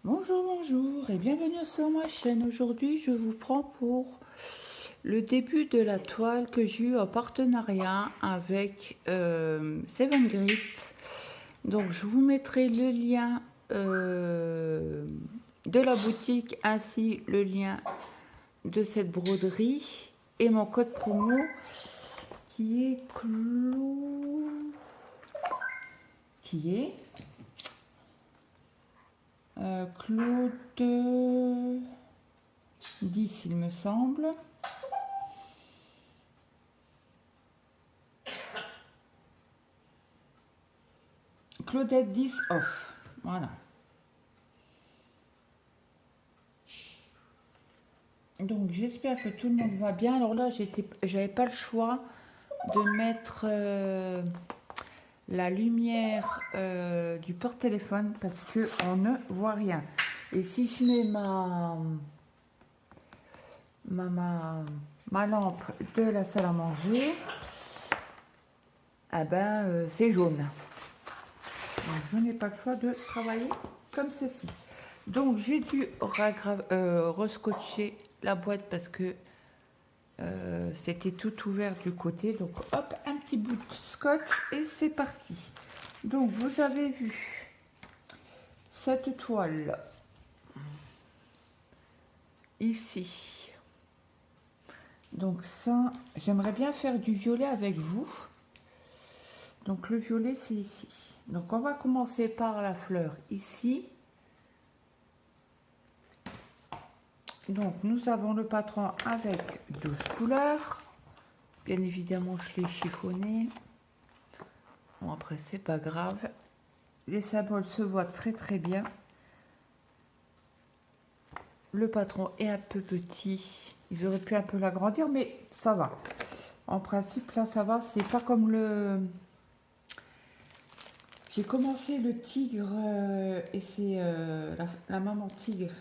Bonjour, bonjour et bienvenue sur ma chaîne. Aujourd'hui, je vous prends pour le début de la toile que j'ai eu en partenariat avec Seven Grit. Donc, je vous mettrai le lien de la boutique ainsi le lien de cette broderie et mon code promo qui est Claude 10 il me semble. Claudette 10 off. Voilà. Donc j'espère que tout le monde va bien. Alors là, j'avais pas le choix de mettre la lumière du porte-téléphone parce que on ne voit rien. Et si je mets ma lampe de la salle à manger, ah ben c'est jaune. Donc je n'ai pas le choix de travailler comme ceci. Donc j'ai dû rescotcher la boîte parce que c'était tout ouvert du côté. Donc hop, un petit bout de scotch et c'est parti. Donc vous avez vu cette toile ici. Donc ça, j'aimerais bien faire du violet avec vous. Donc le violet c'est ici. Donc on va commencer par la fleur ici. Donc nous avons le patron avec 12 couleurs. Bien évidemment je l'ai chiffonné. Bon après c'est pas grave. Les symboles se voient très bien. Le patron est un peu petit. Ils auraient pu un peu l'agrandir mais ça va. En principe là ça va. C'est pas comme le... J'ai commencé le tigre et c'est la maman tigre.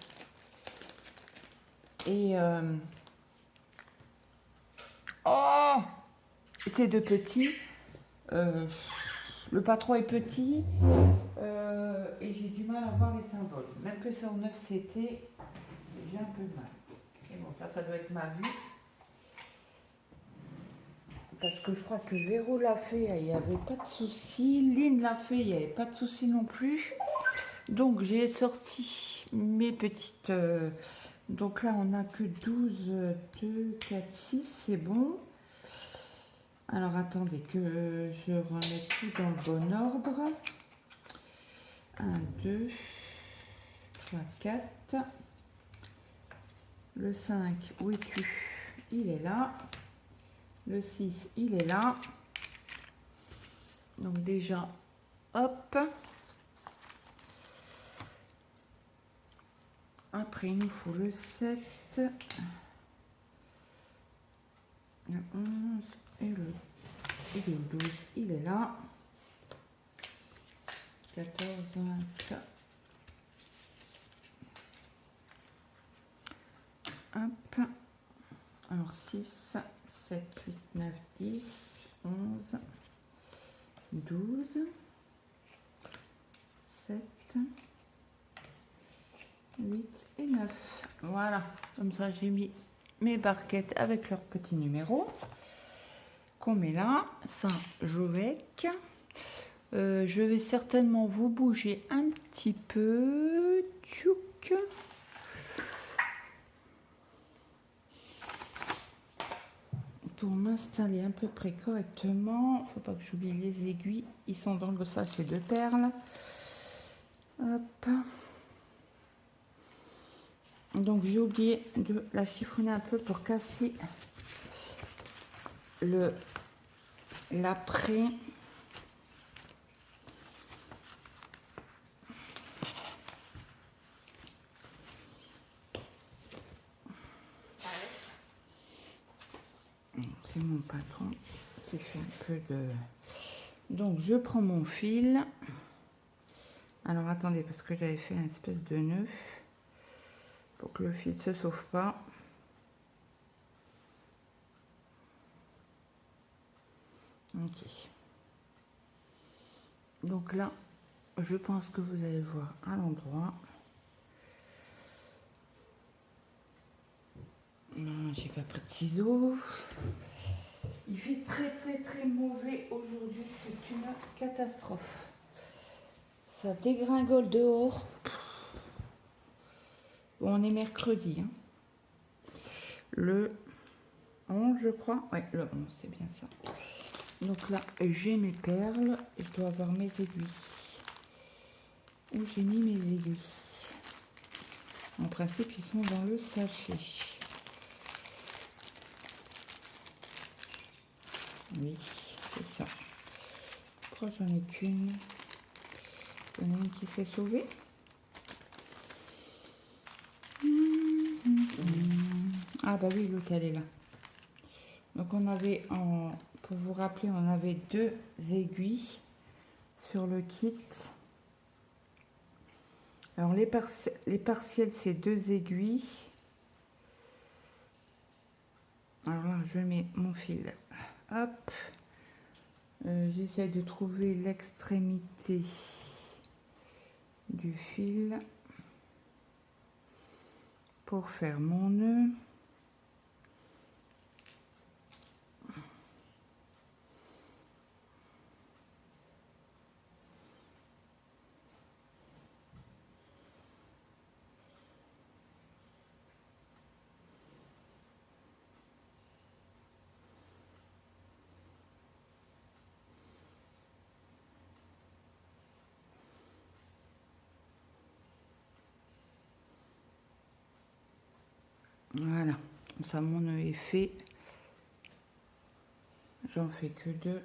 Et oh, c'est de petits. Le patron est petit et j'ai du mal à voir les symboles. Même que c'est en 9 CT, j'ai un peu de mal. Et bon, ça doit être ma vue. Parce que je crois que Véro l'a fait, il n'y avait pas de souci. Lynn l'a fait, il n'y avait pas de souci non plus. Donc j'ai sorti mes petites... donc là, on n'a que 12, 2, 4, 6, c'est bon. Alors attendez que je remette tout dans le bon ordre. 1, 2, 3, 4. Le 5, oui, il est là. Le 6, il est là. Donc déjà, hop. Après, il nous faut le 7, le 11 et le 12. Il est là. 14, 20. Hop. Alors 6, 7, 8, 9, 10, 11, 12, 7, 8 et 9. Voilà, comme ça j'ai mis mes barquettes avec leurs petits numéros qu'on met là. Ça, Jovec. Je vais certainement vous bouger un petit peu. Tchouk. Pour m'installer à peu près correctement. Faut pas que j'oublie les aiguilles. Ils sont dans le sachet de perles. Hop. Donc j'ai oublié de la chiffonner un peu pour casser l'après. C'est mon patron qui fait un peu de... Donc je prends mon fil. Alors attendez, parce que j'avais fait une espèce de nœud pour que le fil se sauve pas. Ok. Donc là, je pense que vous allez voir à l'endroit. Non, j'ai pas pris de ciseaux. Il fait très mauvais aujourd'hui. C'est une catastrophe. Ça dégringole dehors. Bon, on est mercredi. Hein. Le 11, je crois. Ouais, le 11, c'est bien ça. Donc là, j'ai mes perles. Et je dois avoir mes aiguilles. Où j'ai mis mes aiguilles? En principe, ils sont dans le sachet. Oui, c'est ça. Pourquoi j'en ai qu'une? Il y en a une qui s'est sauvée. Ah bah oui, l'autre elle est là. Donc on avait, pour vous rappeler, on avait 2 aiguilles sur le kit. Alors les partiels, c'est 2 aiguilles. Alors là, je mets mon fil. Hop. J'essaie de trouver l'extrémité du fil pour faire mon nœud. Voilà, comme ça mon nœud est fait. J'en fais que 2.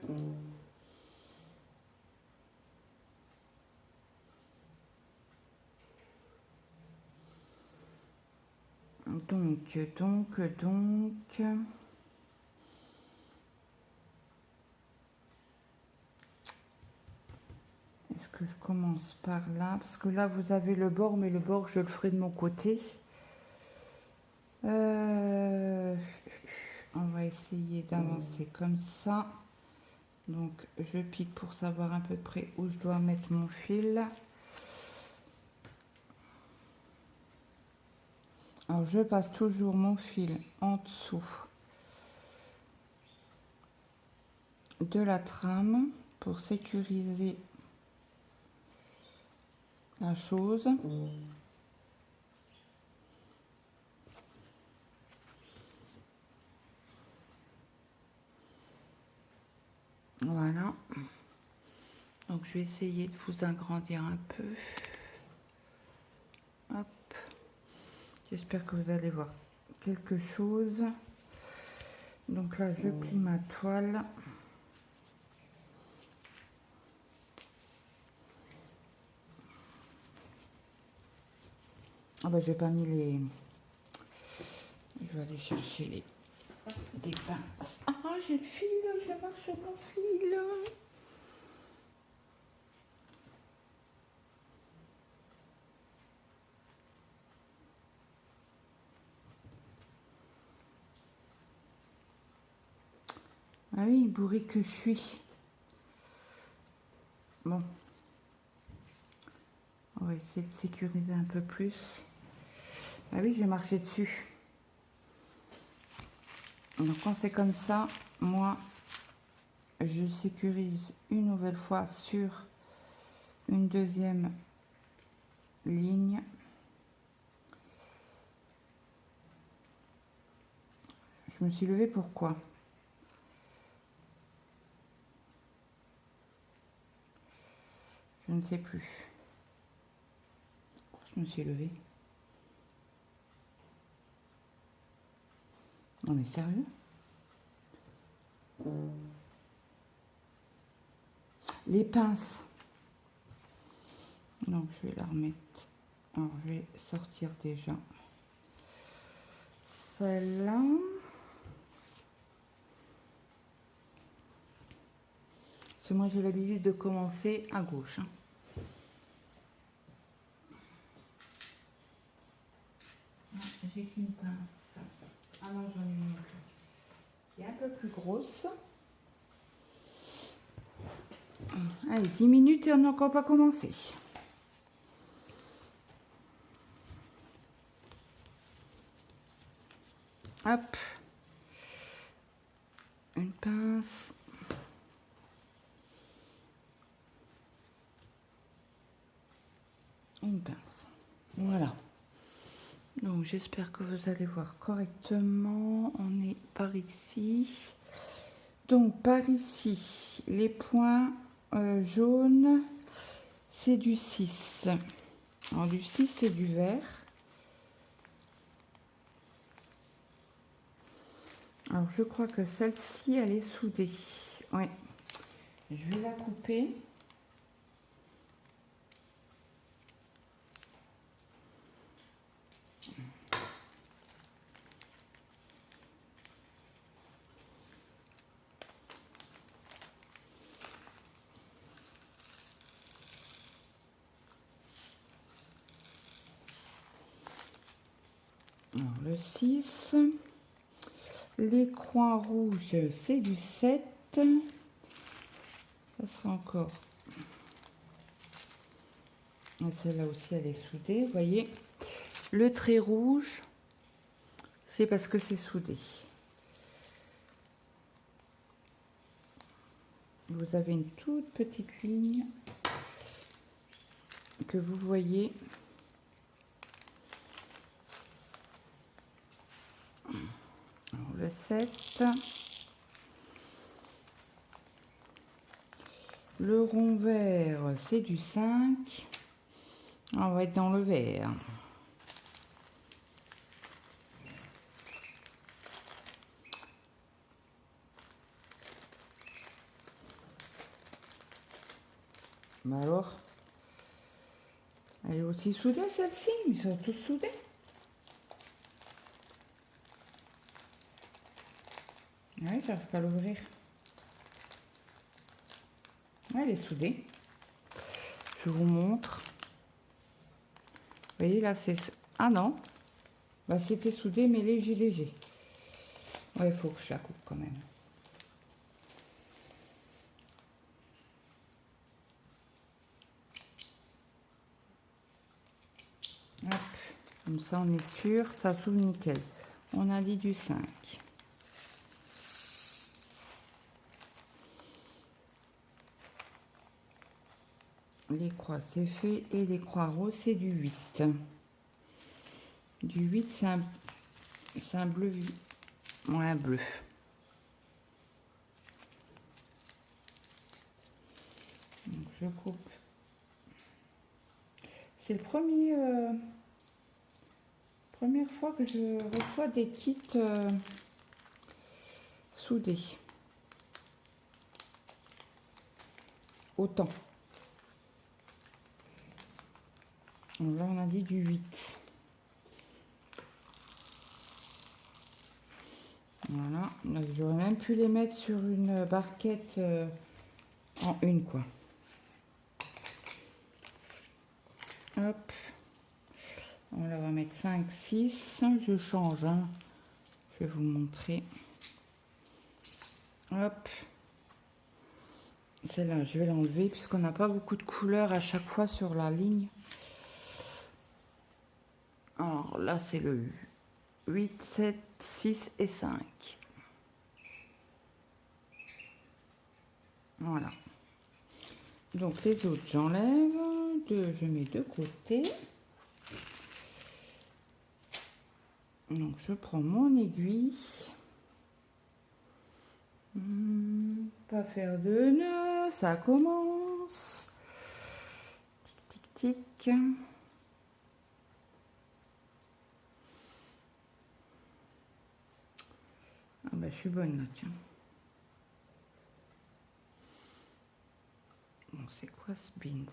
Donc. Est-ce que je commence par là? Parce que là, vous avez le bord, mais le bord, je le ferai de mon côté. On va essayer d'avancer comme ça. Donc, je pique pour savoir à peu près où je dois mettre mon fil. Alors, je passe toujours mon fil en dessous de la trame pour sécuriser la chose. Voilà. Donc, je vais essayer de vous agrandir un peu. Hop. J'espère que vous allez voir quelque chose. Donc là, je plie ma toile. Ah bah j'ai pas mis les... Je vais aller chercher des pinces. Ah, j'ai le fil, je marche sur mon fil. Ah oui, bourré que je suis. Bon. On va essayer de sécuriser un peu plus. Ah oui, j'ai marché dessus. Donc quand c'est comme ça, moi, je sécurise une nouvelle fois sur une deuxième ligne. Je me suis levée pourquoi? Je ne sais plus. Je me suis levée. Non mais sérieux? Les pinces. Donc je vais la remettre. Alors je vais sortir déjà celle-là. Parce que moi j'ai l'habitude de commencer à gauche. J'ai qu'une pince. Ah non, j'en ai une autre qui est un peu plus grosse. Allez, 10 minutes et on n'a encore pas commencé. Hop, une pince. Une pince. Voilà. Donc j'espère que vous allez voir correctement. On est par ici. Donc par ici, les points jaunes, c'est du 6. Alors du 6, c'est du vert. Alors je crois que celle-ci, elle est soudée. Oui. Je vais la couper. Alors, le 6, les croix rouges, c'est du 7. Ça sera encore. Celle-là aussi, elle est soudée. Vous voyez, le trait rouge, c'est parce que c'est soudé. Vous avez une toute petite ligne que vous voyez. Alors, le 7, le rond vert, c'est du 5. On va être dans le vert. Mais alors, elle est aussi soudée celle-ci, ils sont tous soudés. Oui, j'arrive pas à l'ouvrir. Ouais, elle est soudée. Je vous montre. Vous voyez là, c'est... Ah non, bah, c'était soudé mais léger, léger. Ouais, il faut que je la coupe quand même. Hop. Comme ça, on est sûr, ça s'ouvre nickel. On a dit du 5. Les croix, c'est fait. Et les croix roses, c'est du 8. Du 8, c'est un bleu. Ouais, un bleu. Donc, je coupe. C'est le premier... première fois que je reçois des kits soudés. Autant. Donc là, on a dit du 8. Voilà. J'aurais même pu les mettre sur une barquette en une, quoi. Hop. On va mettre 5, 6. Je change, hein. Je vais vous montrer. Hop. Celle-là, je vais l'enlever puisqu'on n'a pas beaucoup de couleurs à chaque fois sur la ligne. Alors là, c'est le 8, 7, 6 et 5. Voilà. Donc les autres, j'enlève. Je mets de côté. Donc je prends mon aiguille. Pas faire de nœud, ça commence. Tic, tic, tic. Ah bah je suis bonne là, tiens. Bon, c'est quoi ce beans?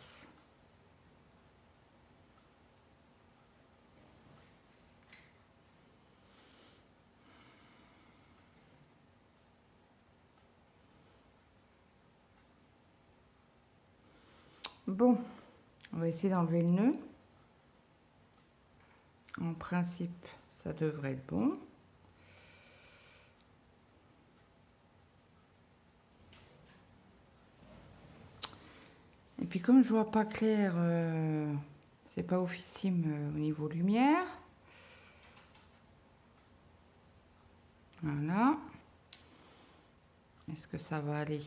Bon, on va essayer d'enlever le nœud. En principe, ça devrait être bon. Et puis comme je vois pas clair, c'est pas officime au niveau lumière. Voilà. Est-ce que ça va aller?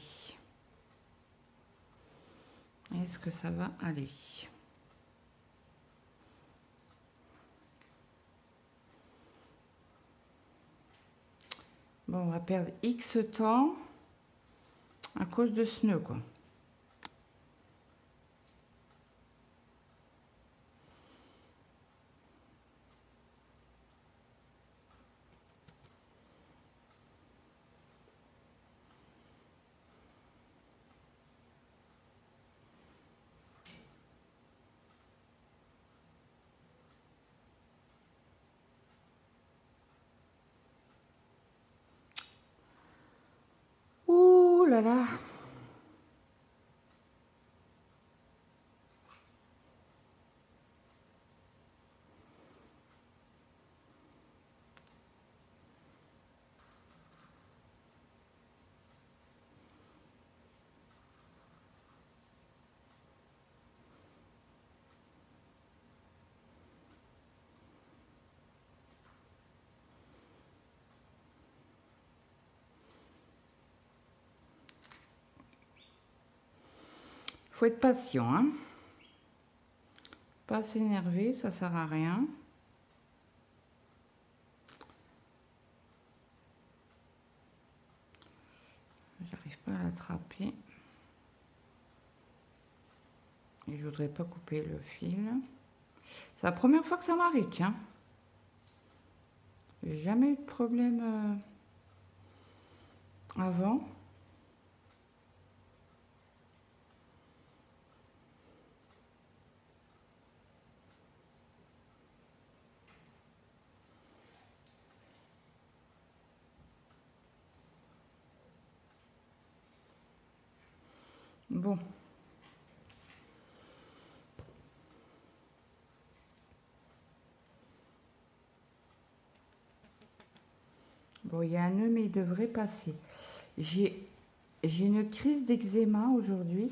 Est-ce que ça va aller? Bon, on va perdre X temps à cause de ce nœud, quoi. Ouh là là. Faut être patient, hein. Pas s'énerver, ça sert à rien. J'arrive pas à l'attraper. Et je voudrais pas couper le fil. C'est la première fois que ça m'arrive, tiens. J'ai jamais eu de problème avant. Bon. Bon, il y a un nœud, mais il devrait passer. J'ai une crise d'eczéma aujourd'hui.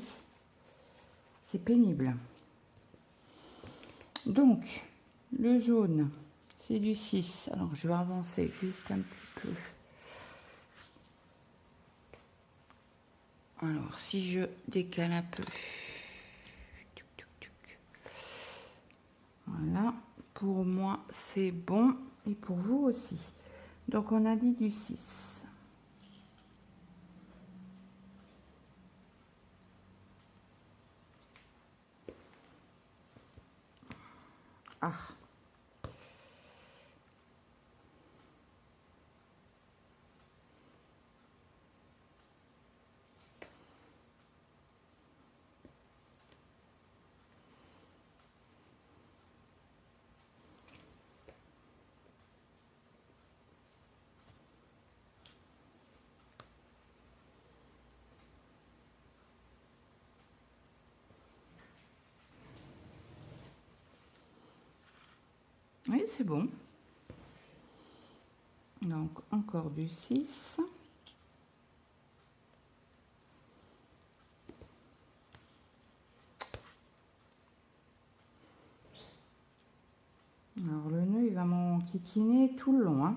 C'est pénible. Donc, le jaune, c'est du 6. Alors, je vais avancer juste un petit peu. Alors, si je décale un peu. Voilà, pour moi, c'est bon. Et pour vous aussi. Donc, on a dit du 6. Ah. Oui, c'est bon. Donc, encore du 6. Alors, le nœud, il va m'enquiquiner tout le long, hein.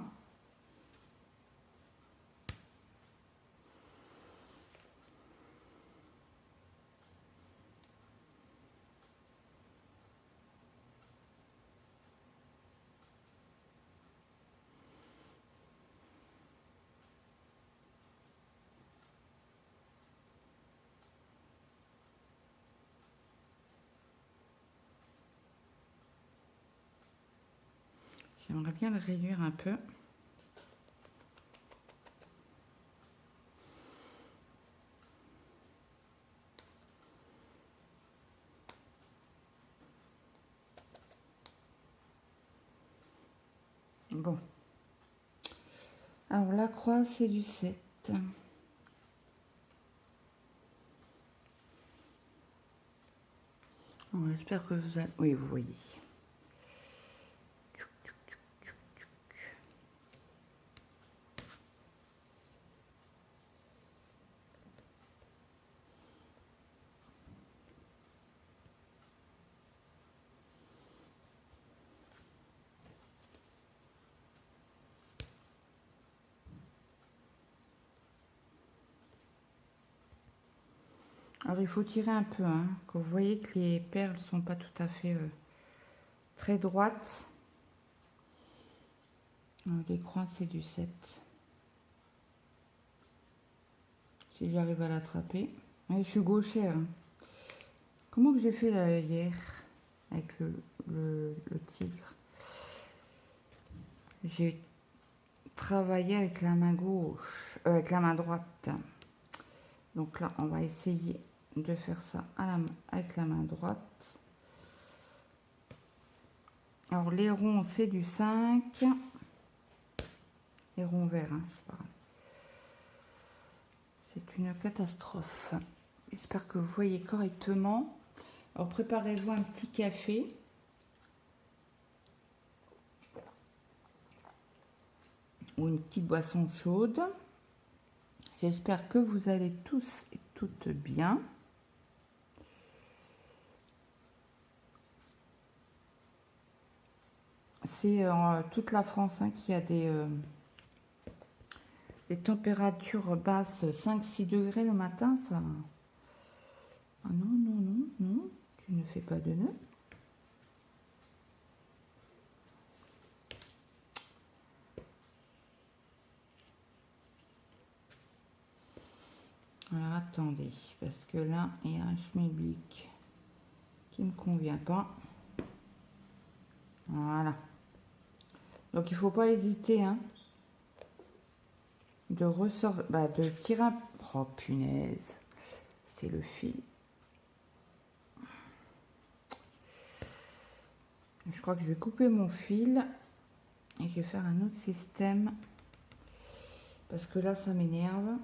J'aimerais bien le réduire un peu. Bon. Alors, la croix, c'est du 7. J'espère que vous avez... Oui, vous voyez. Alors il faut tirer un peu, hein, que vous voyez que les perles sont pas tout à fait très droites. Les coins c'est du 7. Si j'arrive à l'attraper. Ouais, je suis gauchère. Hein. Comment que j'ai fait là, hier avec le tigre? J'ai travaillé avec la main gauche, avec la main droite. Donc là, on va essayer de faire ça avec la main droite. Alors les ronds, c'est du 5. Les ronds verts, hein, c'est pareil. C'est une catastrophe. J'espère que vous voyez correctement. Alors préparez-vous un petit café. Ou une petite boisson chaude. J'espère que vous allez tous et toutes bien. C'est toute la France hein, qui a des températures basses, 5-6 degrés le matin. Ça... Ah non, non, non, non, tu ne fais pas de nœud. Alors attendez, parce que là, il y a un schmilblick qui ne me convient pas. Voilà. Donc il ne faut pas hésiter hein, de ressortir, de tirer un... Oh punaise, c'est le fil. Je crois que je vais couper mon fil et je vais faire un autre système parce que là ça m'énerve.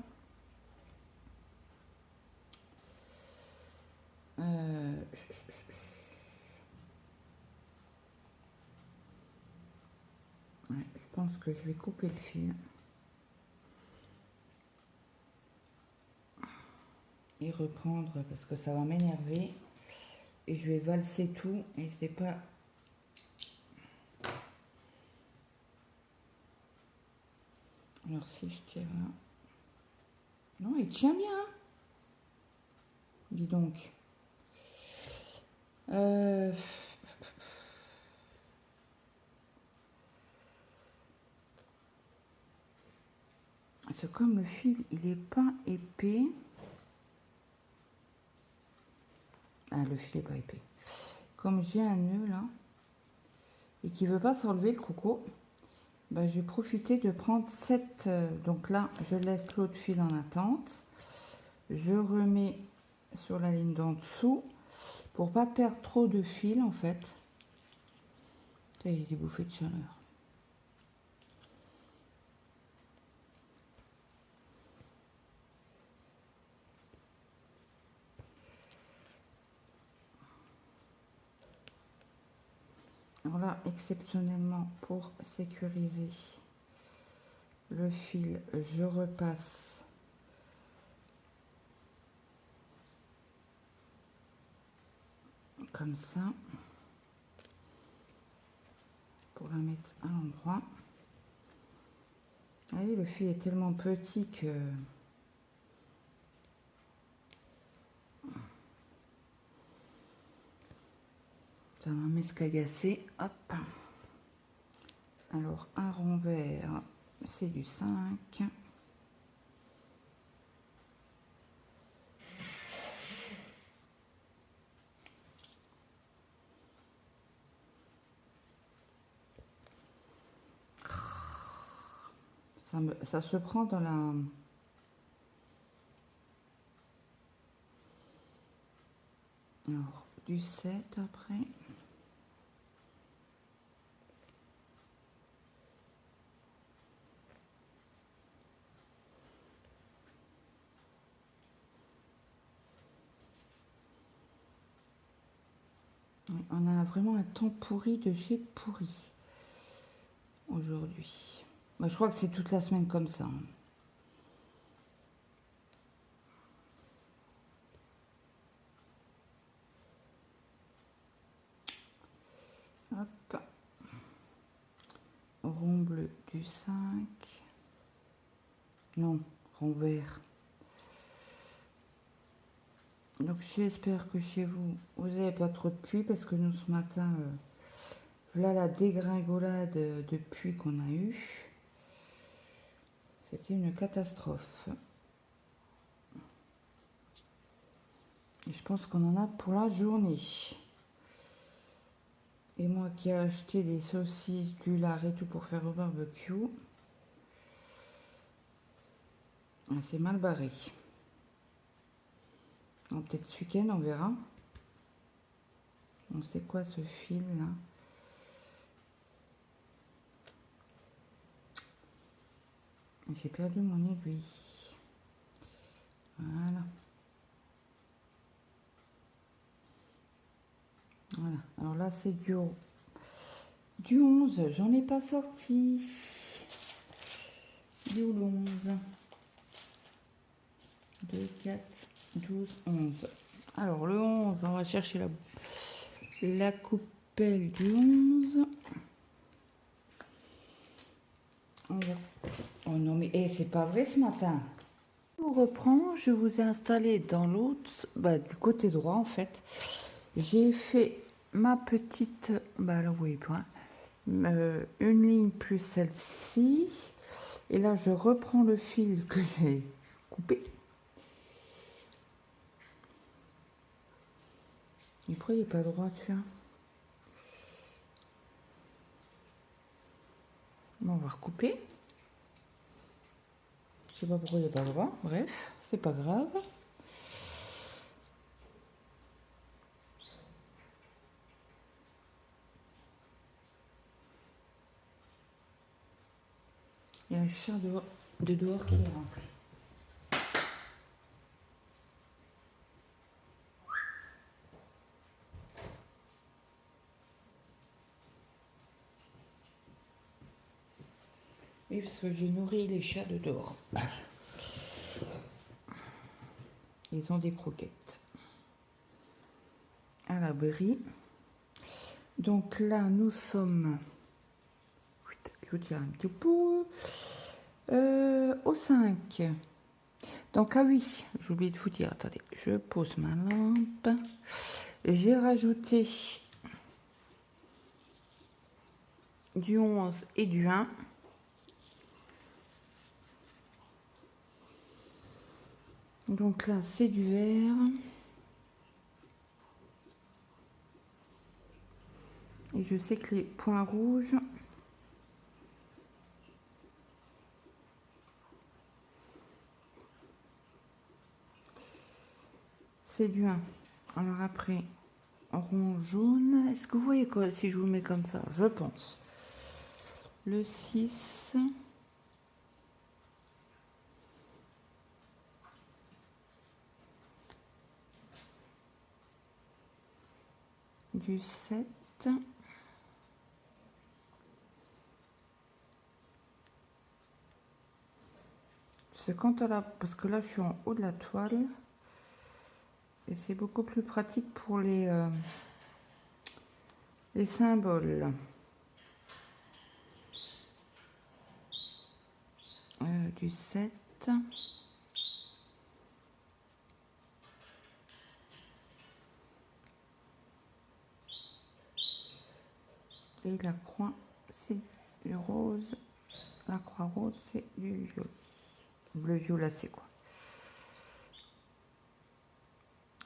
Ouais, je pense que je vais couper le fil et reprendre parce que ça va m'énerver et je vais valser tout et c'est pas... Alors si je tire là... Non, il tient bien. Dis donc. C'est comme le fil, il est pas épais. Ah, le fil est pas épais. Comme j'ai un nœud là et qui veut pas s'enlever le coco, je vais profiter de prendre cette. Donc là, je laisse l'autre fil en attente. Je remets sur la ligne d'en dessous pour pas perdre trop de fil en fait. Il y a des bouffées de chaleur. Alors là, exceptionnellement, pour sécuriser le fil, je repasse comme ça pour la mettre à l'endroit. Ah oui, le fil est tellement petit que ça m'a m'escagacer. Hop. Alors, un rond vert, c'est du 5. Ça se prend dans la... Alors, du 7 après. Oui, on a vraiment un temps pourri de chez pourri aujourd'hui. Je crois que c'est toute la semaine comme ça. Hop. Rond bleu du 5. Non, rond vert. Donc j'espère que chez vous, vous n'avez pas trop de pluie parce que nous ce matin, voilà la dégringolade de pluie qu'on a eue. C'était une catastrophe. Et je pense qu'on en a pour la journée. Et moi qui ai acheté des saucisses, du lard et tout pour faire au barbecue, c'est mal barré. Peut-être ce week-end, on verra. On sait quoi ce fil là? J'ai perdu mon aiguille. Voilà. Voilà. Alors là, c'est du 11. J'en ai pas sorti. Du 11. 2, 4, 12, 11. Alors le 11, on va chercher la coupelle du 11. Oh non mais c'est pas vrai ce matin. Je vous reprends, je vous ai installé dans l'autre, du côté droit en fait. J'ai fait ma petite, là oui, une ligne plus celle-ci. Et là je reprends le fil que j'ai coupé. Et pourquoi il n'est pas droit, tu vois? Bon, on va recouper. Je sais pas pourquoi il n'est pas droit. Bref, c'est pas grave. Il y a un chat de dehors qui est rentré. Oui, parce que j'ai nourri les chats de dehors. Ils ont des croquettes à l'abri. Donc là, nous sommes, je vous tire un petit peu, au 5. Donc, ah oui, j'ai oublié de vous dire, attendez, je pose ma lampe. J'ai rajouté du 11 et du 1. Donc là, c'est du vert. Et je sais que les points rouges, c'est du 1. Alors après, orange, jaune. Est-ce que vous voyez quoi si je vous mets comme ça? Je pense. Le 6. Du 7. C'est quand à la... Parce que là, je suis en haut de la toile. Et c'est beaucoup plus pratique pour les symboles. Du 7. Et la croix, c'est du rose. La croix rose, c'est du violet. Bleu violacé, quoi.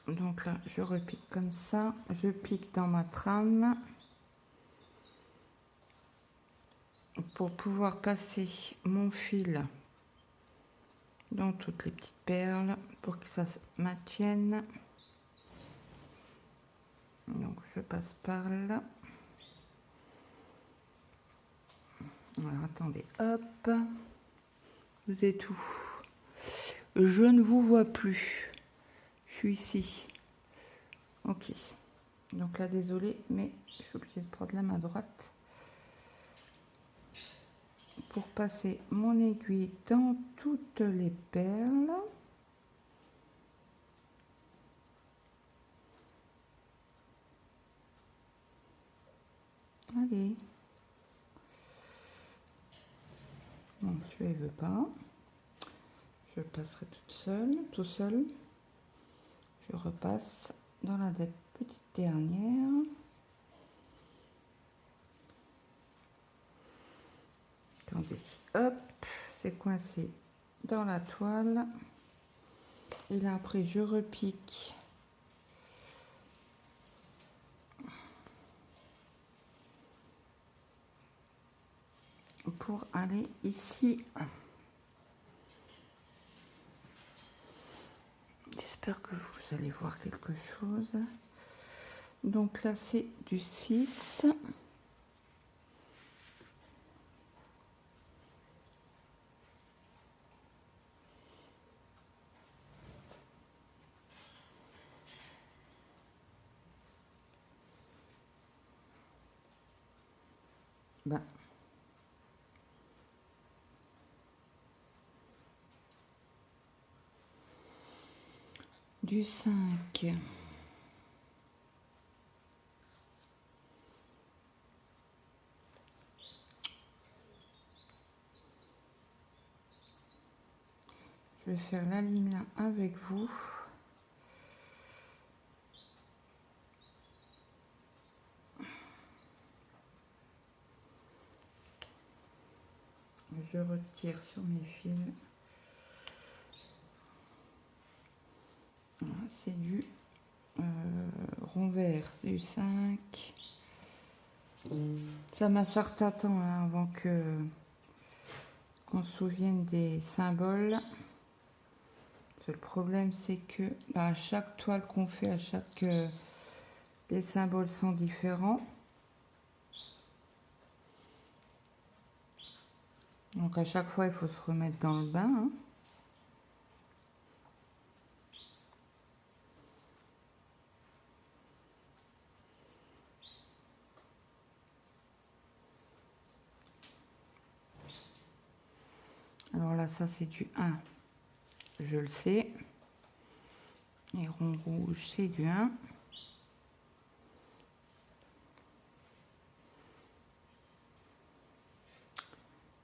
Donc là, je repique comme ça. Je pique dans ma trame. Pour pouvoir passer mon fil dans toutes les petites perles. Pour que ça se maintienne. Donc je passe par là. Alors attendez, hop. Vous êtes où? Je ne vous vois plus. Je suis ici. Ok. Donc là, désolé, mais je suis obligée de prendre la main droite pour passer mon aiguille dans toutes les perles. Allez. Bon, celui-là, il veut pas. Je passerai toute seule, tout seul. je repasse dans la petite dernière. Attendez, hop, c'est coincé dans la toile. Et là après je repique pour aller ici. J'espère que vous allez voir quelque chose. Donc là c'est du 6. Ben, du 5. Je vais faire la ligne là avec vous. Je retire sur mes fils. Voilà, c'est du rond vert, du 5. Ça m'a certain temps hein, avant qu'on se souvienne des symboles. Le problème c'est que bah, à chaque toile qu'on fait, à chaque les symboles sont différents. Donc à chaque fois il faut se remettre dans le bain. Hein. Alors là ça c'est du 1, je le sais. Et rond rouge c'est du 1.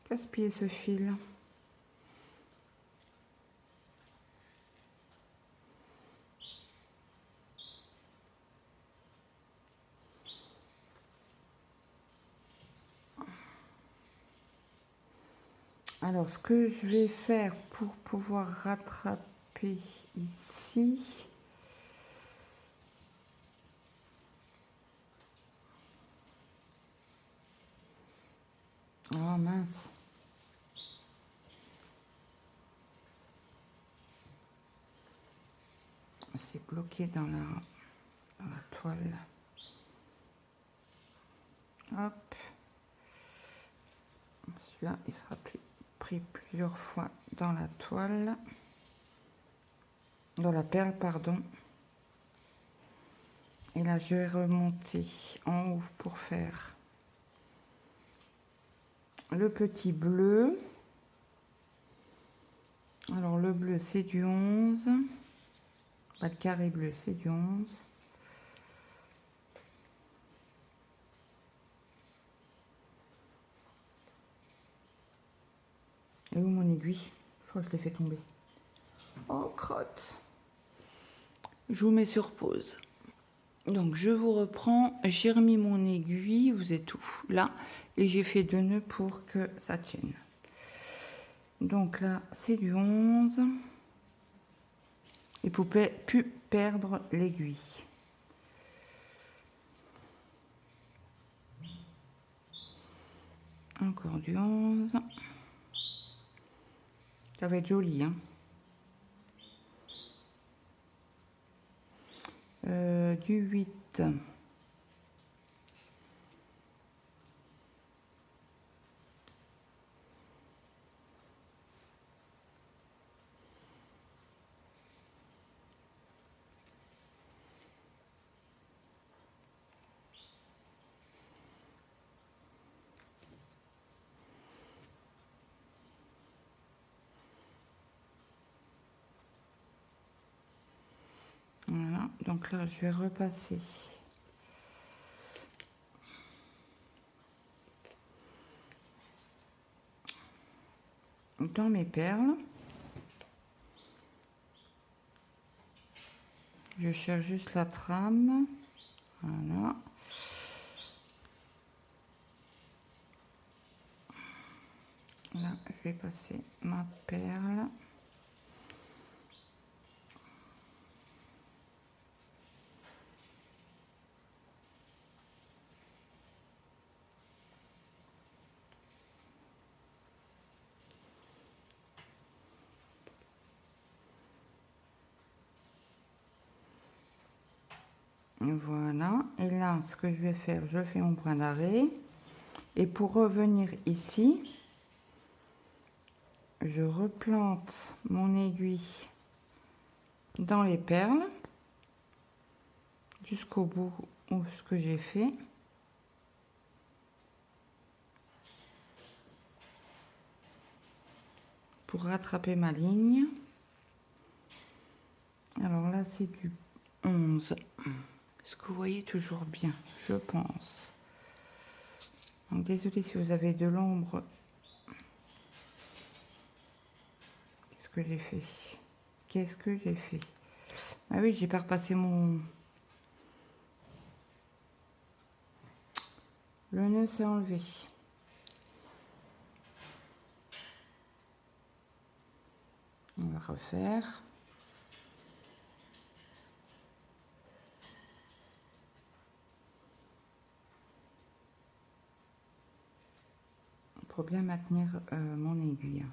Casse-pied ce fil. Alors ce que je vais faire pour pouvoir rattraper ici, oh mince, c'est bloqué dans la toile. Hop, celui-là il sera pris plusieurs fois dans la toile, dans la perle pardon. Et là je vais remonter en haut pour faire le petit bleu. Alors le bleu c'est du 11, pas de carré bleu c'est du 11. Et où mon aiguille? Je crois que je l'ai fait tomber. Oh crotte. Je vous mets sur pause. Donc je vous reprends, j'ai remis mon aiguille, vous êtes où? Là, et j'ai fait 2 nœuds pour que ça tienne. Donc là c'est du 11. Et pour plus perdre l'aiguille. Encore du 11. Ça va être joli, hein. Du 8. Voilà, donc là je vais repasser dans mes perles. Je cherche juste la trame. Voilà. Là, je vais passer ma perle. Voilà, et là ce que je vais faire, je fais mon point d'arrêt, et pour revenir ici, je replante mon aiguille dans les perles jusqu'au bout où ce que j'ai fait. Pour rattraper ma ligne. Alors là c'est du 11. Est-ce que vous voyez toujours bien? Je pense. Donc désolé si vous avez de l'ombre. Qu'est-ce que j'ai fait? Qu'est-ce que j'ai fait? Ah oui, j'ai pas repassé mon... Le nœud s'est enlevé. On va refaire. Pour bien maintenir mon aiguille.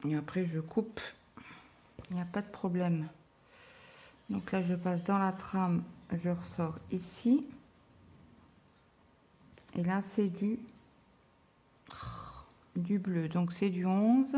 Et après je coupe. Il n'y a pas de problème. Donc là je passe dans la trame, je ressors ici. Et là c'est du bleu. Donc c'est du 11.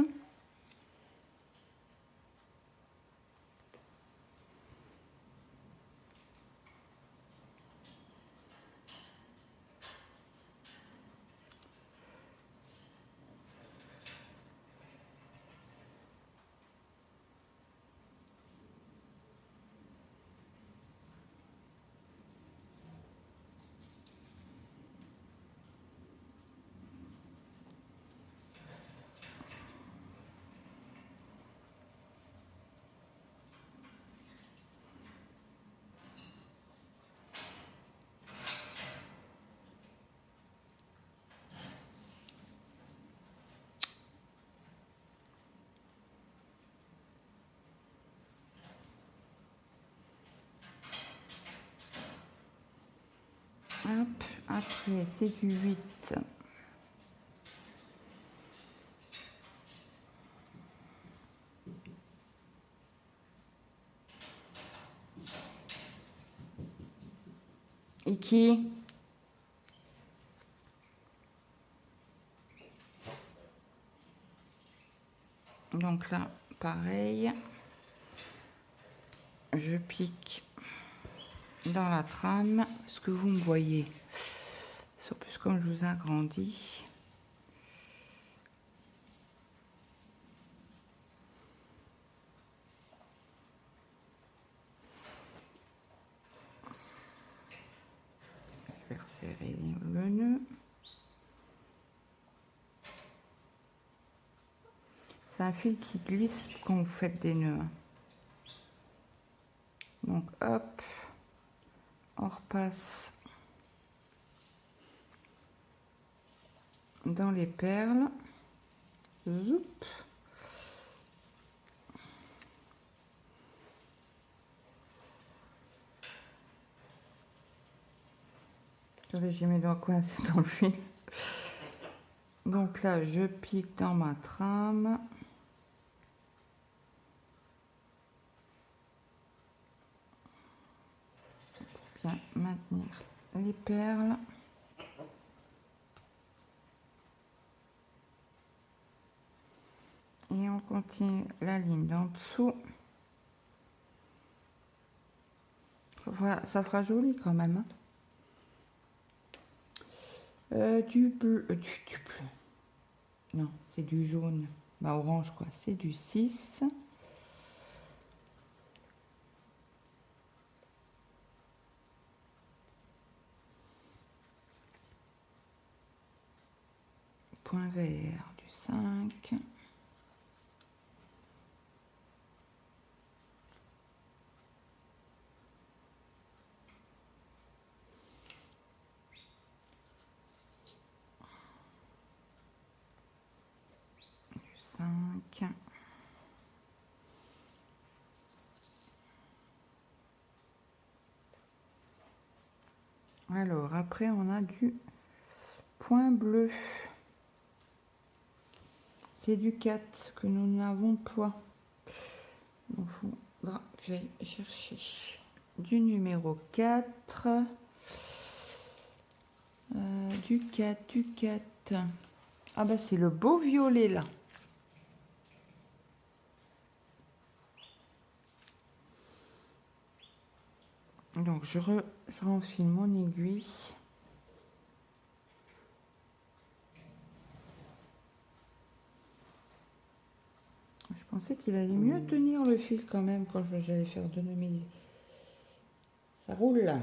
Hop, après c'est du 8. Et qui? Donc là, pareil. Je pique dans la trame. Ce que vous me voyez. Sauf plus comme je vous agrandis. Je vais resserrer le nœud. C'est un fil qui glisse quand vous faites des nœuds. Donc hop, on repasse dans les perles. Zoup. J'ai mes doigts coincés dans le fil. Donc là, je pique dans ma trame. Pour bien maintenir les perles. Et on continue la ligne d'en dessous. Voilà, ça fera joli quand même. Du bleu. Du bleu. Non, c'est du jaune. Bah, orange, quoi. C'est du 6. Point vert, du 5. Alors, après, on a du point bleu. C'est du 4 que nous n'avons point. Donc, il faudra que j'aille chercher du numéro 4. Du 4, du 4. Ah bah c'est le beau violet là. Donc je renfile mon aiguille. Je pensais qu'il allait mieux tenir le fil quand même quand j'allais faire de mes... Ça roule là.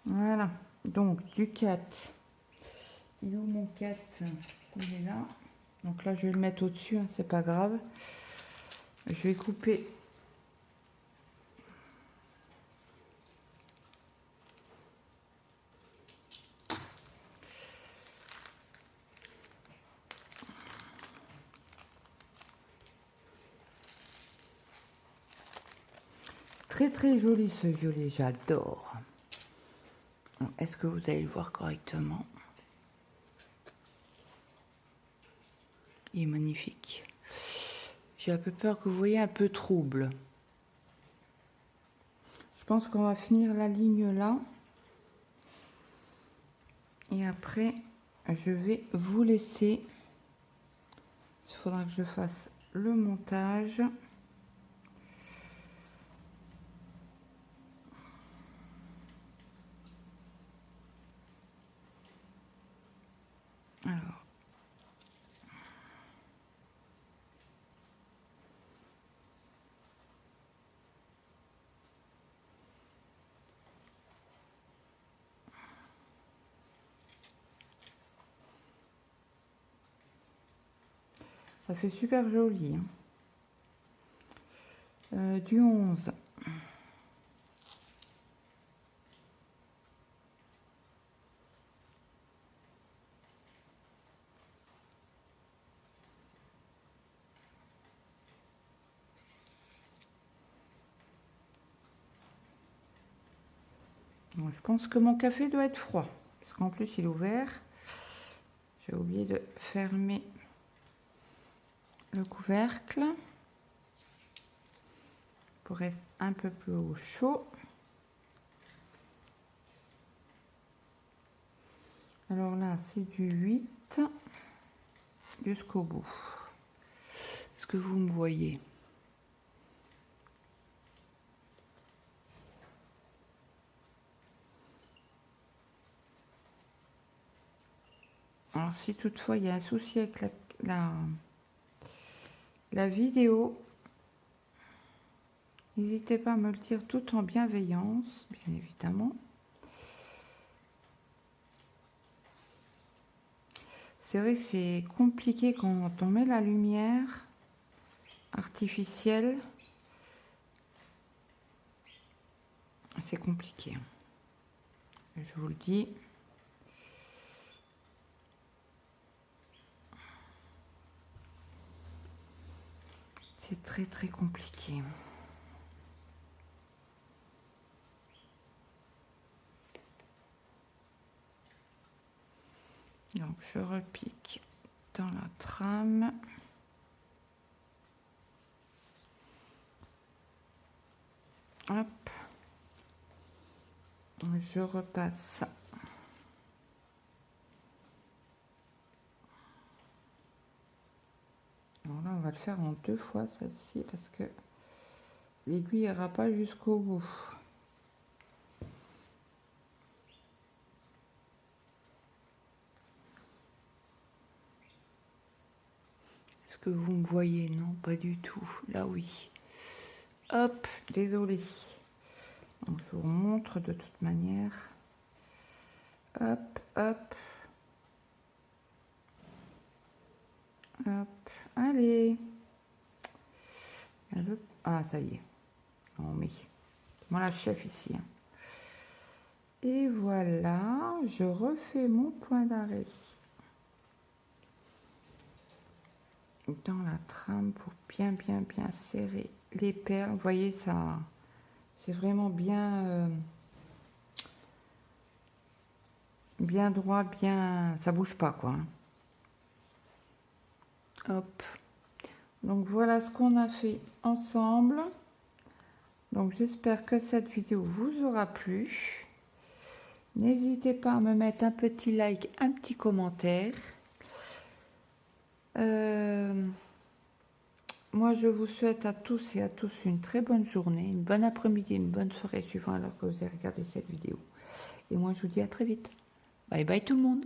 Voilà, donc du 4. Il est où mon 4? Il est là. Donc là, je vais le mettre au-dessus, hein, c'est pas grave. Je vais couper. Très très joli ce violet, j'adore. Est-ce que vous allez le voir correctement? Il est magnifique. J'ai un peu peur que vous voyez un peu trouble. Je pense qu'on va finir la ligne là. Et après, je vais vous laisser. Il faudra que je fasse le montage. Alors. Ça fait super joli. Hein. Du 11. Bon, je pense que mon café doit être froid. Parce qu'en plus, il est ouvert. J'ai oublié de fermer le couvercle. Pour rester un peu plus au chaud. Alors là, c'est du 8 jusqu'au bout. Est-ce que vous me voyez? Alors, si toutefois il y a un souci avec la vidéo, n'hésitez pas à me le dire tout en bienveillance, bien évidemment. C'est vrai que c'est compliqué quand on met la lumière artificielle. C'est compliqué. Je vous le dis. C'est très très compliqué. Donc je repique dans la trame. Hop. Je repasse. Alors là, on va le faire en 2 fois celle-ci parce que l'aiguille n'ira pas jusqu'au bout. Est-ce que vous me voyez? Non, pas du tout. Là, oui. Hop, désolé. Donc, je vous montre de toute manière. Hop, hop. Hop, allez. Ah, ça y est. Non, mais... Moi, la chef ici. Hein. Et voilà, je refais mon point d'arrêt dans la trame pour bien serrer les perles. Vous voyez, ça, c'est vraiment bien, bien droit, bien, ça bouge pas quoi. Hop. Donc voilà ce qu'on a fait ensemble. Donc j'espère que cette vidéo vous aura plu. N'hésitez pas à me mettre un petit like, un petit commentaire. Moi, je vous souhaite à tous et à tous une très bonne journée, une bonne après-midi, une bonne soirée suivant alors que vous avez regardé cette vidéo. Et moi, je vous dis à très vite. Bye bye tout le monde.